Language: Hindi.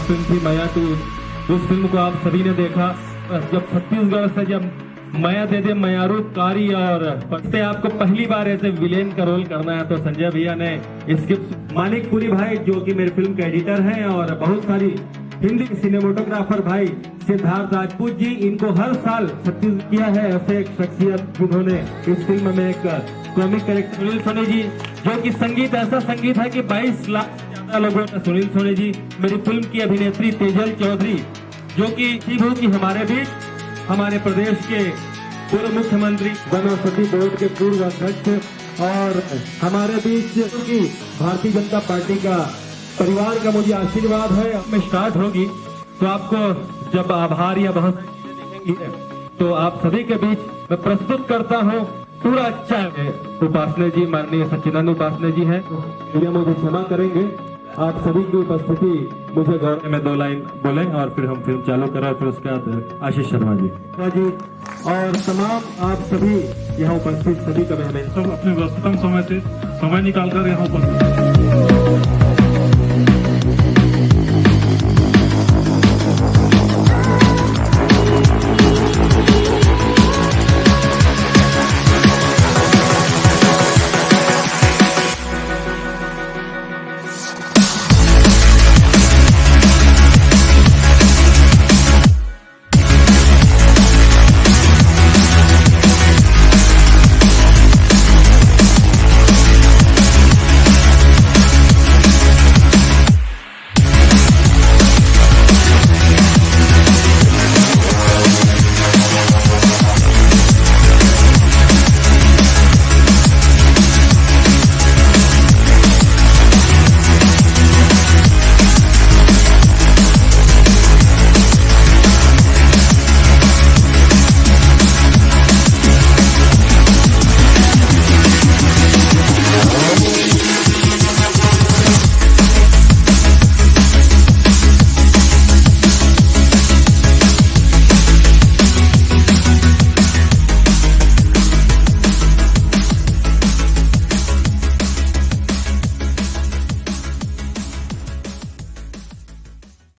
फिल्म थी माया 2। उस फिल्म को आप सभी ने देखा। जब छत्तीसगढ़ से जब माया दे दे मायारू कारी और पत्ते आपको पहली बार ऐसे विलेन का रोल करना है तो संजय भैया ने स्क्रिप्ट मानिक पुरी भाई जो कि मेरे फिल्म के एडिटर हैं और बहुत सारी हिंदी सिनेमेटोग्राफर भाई सिद्धार्थ राजपूत जी, इनको हर साल छत्तीस किया है ऐसे एक शख्सियत जिन्होंने इस फिल्म में एक कॉमिक कैरेक्टर सुनील सोनी जी, जो कि संगीत ऐसा संगीत है कि 22 लाख से ज्यादा लोगों ने सुनील सोनी जी। मेरी फिल्म की अभिनेत्री तेजल चौधरी जो कि की हमारे बीच हमारे प्रदेश के पूर्व मुख्यमंत्री वनौषधि बोर्ड के पूर्व अध्यक्ष और हमारे बीच की भारतीय जनता पार्टी का परिवार का मुझे आशीर्वाद है। अब में स्टार्ट होगी तो आपको जब आभार या बहुत देखेंगे तो आप सभी के बीच मैं प्रस्तुत करता हूँ पूरा अच्छा है। उपासने जी, माननीय सच्चिदानंद उपासने जी हैं, ये मुझे क्षमा करेंगे। आप सभी की उपस्थिति मुझे गौरव में 2 लाइन बोले और फिर हम फिल्म चालू करें। फिर उसके बाद आशीष शर्मा जी और तमाम आप सभी यहाँ उपस्थित सभी का मैं सब अपने व्यस्ततम समय से समय निकालकर यहाँ उपस्थित